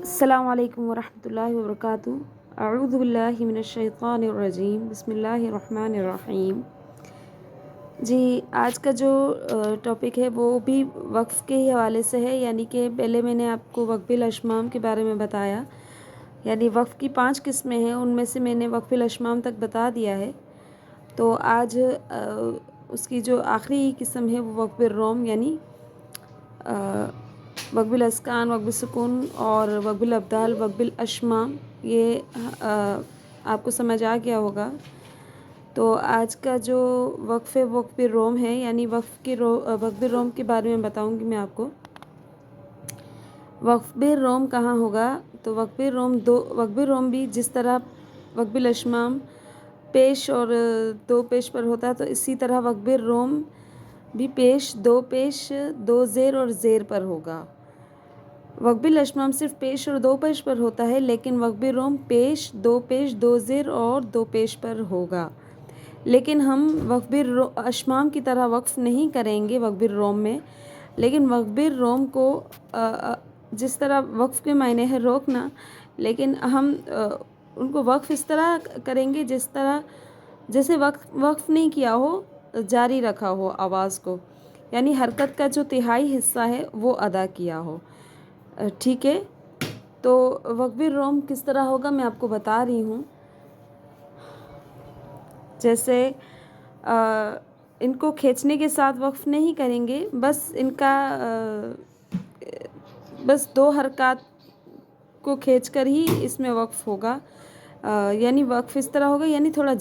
السلام علیکم ورحمۃ اللہ وبرکاتہ۔ اعوذ باللہ من الشیطان الرجیم، بسم اللہ الرحمن الرحیم۔ جی، آج کا جو ٹاپک ہے وہ بھی وقف کے ہی حوالے سے ہے، یعنی کہ پہلے میں نے آپ کو وقف الاشمام کے بارے میں بتایا، یعنی وقف کی 5 قسمیں ہیں، ان میں سے میں نے وقف الاشمام تک بتا دیا ہے۔ تو آج اس کی جو آخری قسم ہے وہ وقف الروم، یعنی وقف الاسکان، وقف السکون اور وقف الابدال، وقف الاشمام، یہ آپ کو سمجھ آ گیا ہوگا۔ تو آج کا جو وقف ہے وقف الروم ہے، یعنی وقف الروم کے بارے میں بتاؤں گی میں آپ کو۔ وقف الروم کہاں ہوگا؟ تو وقف الروم بھی جس طرح وقف الاشمام پیش اور دو پیش پر ہوتا ہے، تو اسی طرح وقف الروم بھی پیش، دو زیر اور زیر پر ہوگا۔ وقف الاشمام صرف پیش اور دو پیش پر ہوتا ہے، لیکن وقف الروم پیش، دو زیر اور دو پیش پر ہوگا۔ لیکن ہم وقف الاشمام کی طرح وقف نہیں کریں گے وقف الروم میں، لیکن وقف الروم کو جس طرح وقف کے معنی ہے روکنا، لیکن ہم ان کو وقف اس طرح کریں گے جیسے وقف نہیں کیا ہو، جاری رکھا ہو آواز کو، یعنی حرکت کا جو تہائی حصہ ہے وہ ادا کیا ہو۔ ٹھیک ہے، تو وقف الروم کس طرح ہوگا میں آپ کو بتا رہی ہوں۔ جیسے ان کو کھینچنے کے ساتھ وقف نہیں کریں گے، بس ان کا بس 2 حرکات کو کھینچ کر ہی اس میں وقف ہوگا، یعنی وقف اس طرح ہوگا، یعنی تھوڑا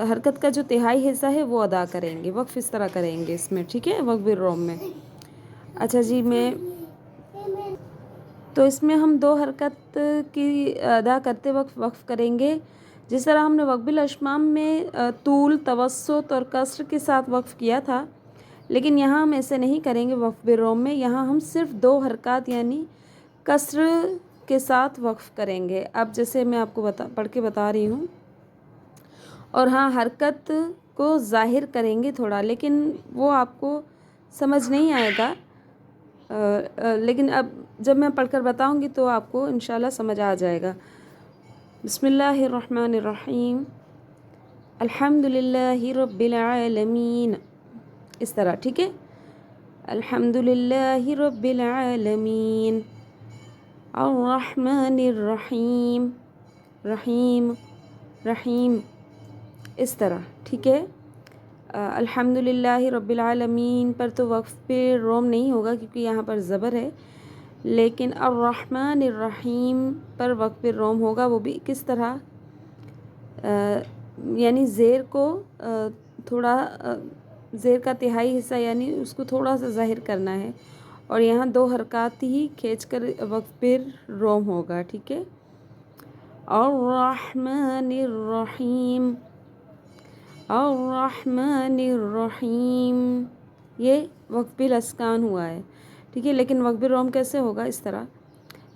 حرکت کا جو تہائی حصہ ہے وہ ادا کریں گے، وقف اس طرح کریں گے اس میں۔ ٹھیک ہے، وقف الروم میں۔ اچھا جی، تو اس میں ہم 2 حرکت کی ادا کرتے وقت وقف کریں گے، جس طرح ہم نے وقف الاشمام میں طول، توسط اور کسر کے ساتھ وقف کیا تھا، لیکن یہاں ہم ایسے نہیں کریں گے وقف الروم میں۔ یہاں ہم صرف 2 حرکات یعنی کسر کے ساتھ وقف کریں گے۔ اب جیسے میں آپ کو پڑھ کے بتا رہی ہوں، اور ہاں حرکت کو ظاہر کریں گے تھوڑا، لیکن وہ آپ کو سمجھ نہیں آئے گا، لیکن اب جب میں پڑھ کر بتاؤں گی تو آپ کو انشاءاللہ سمجھ آ جائے گا۔ بسم اللہ الرحمن الرحیم، الحمد للہ رب العالمین، اس طرح۔ ٹھیک ہے، الحمد للہ رب العالمین، الرحمن الرحیم، رحیم، اس طرح۔ ٹھیک ہے، الحمد للہ رب العالمین پر تو وقف پہ روم نہیں ہوگا کیونکہ یہاں پر زبر ہے، لیکن الرحمن الرحیم پر وقف روم ہوگا۔ وہ بھی کس طرح؟ یعنی زیر کو تھوڑا، زیر کا تہائی حصہ یعنی اس کو تھوڑا سا ظاہر کرنا ہے، اور یہاں 2 حرکات ہی کھینچ کر وقف پر روم ہوگا۔ ٹھیک ہے، الرحمن الرحیم، الرحمن الرحیم، یہ وقف الاسکان ہوا ہے۔ ٹھیک ہے، لیکن وقف الروم کیسے ہوگا؟ اس طرح،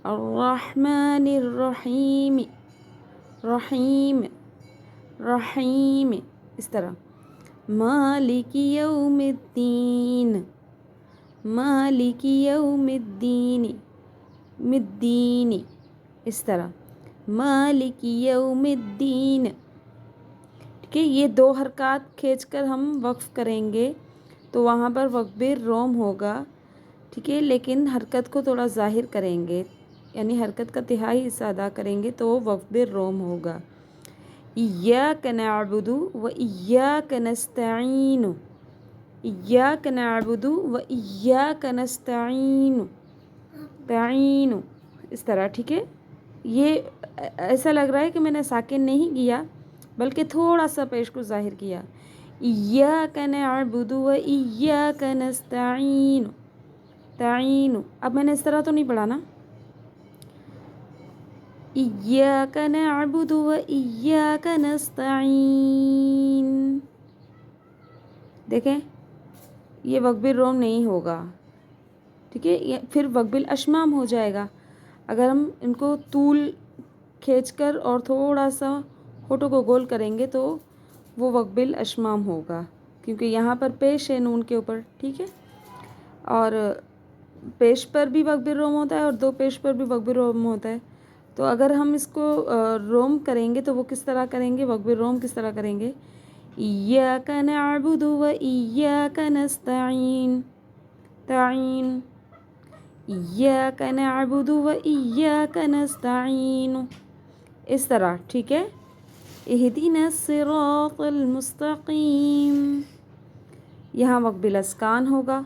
الرحمن الرحیم، رحیم، اس طرح۔ مالک یوم الدین، مالک یوم الدین، مدین، اس طرح، مالک یوم الدین۔ ٹھیک ہے، یہ 2 حرکات کھینچ کر ہم وقف کریں گے تو وہاں پر وقف الروم ہوگا۔ ٹھیک ہے، لیکن حرکت کو تھوڑا ظاہر کریں گے، یعنی حرکت کا تہائی حصہ ادا کریں گے تو وہ وقف الروم ہوگا۔ ایاک نعبد و ایاک نستعین، ایاک نعبد و ایاک نستعین، تعین، اس طرح۔ ٹھیک ہے، یہ ایسا لگ رہا ہے کہ میں نے ساکن نہیں کیا بلکہ تھوڑا سا پیش کو ظاہر کیا۔ ایاک نعبد و ایاک نستعین، تعین۔ اب میں نے اس طرح تو نہیں پڑھا نا، ایاک نعبد و ایاک نستعین، دیکھیں یہ وقف الروم نہیں ہوگا۔ ٹھیک ہے، یہ پھر وقف الاشمام ہو جائے گا اگر ہم ان کو طول کھینچ کر اور تھوڑا سا ہونٹوں کو گول کریں گے تو وہ وقف الاشمام ہوگا، کیونکہ یہاں پر پیش ہے نون کے اوپر۔ ٹھیک ہے، اور پیش پر بھی وقف روم ہوتا ہے اور دو پیش پر بھی وقف روم ہوتا ہے. تو اگر ہم اس کو روم کریں گے تو وہ کس طرح کریں گے, وقف روم کس طرح کریں گے؟ ایاک نعبد و ایاک نستعین, تعین, ایاک نعبد و ایاک نستعین, اس طرح, ٹھیک ہے. اہدنا الصراط المستقیم, یہاں وقف الاسکان ہوگا.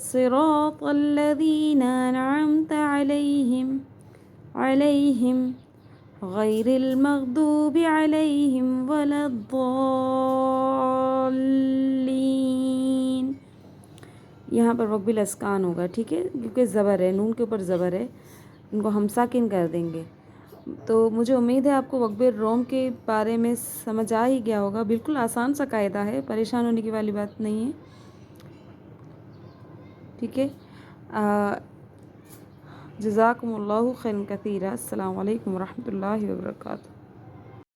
صراط الذین انعمت علیہم غیر المغضوب علیہم ولا الضالین, یہاں پر وقف الاسکان ہوگا, ٹھیک ہے, کیونکہ زبر ہے, نون کے اوپر زبر ہے, ان کو ہم ساکن کر دیں گے. تو مجھے امید ہے آپ کو وقف روم کے بارے میں سمجھ آ ہی گیا ہوگا. بالکل آسان سا قاعدہ ہے, پریشان ہونے کی والی بات نہیں ہے, ٹھیک ہے. جزاکم اللہ خیرا کثیرا. السلام علیکم ورحمۃ اللہ وبرکاتہ.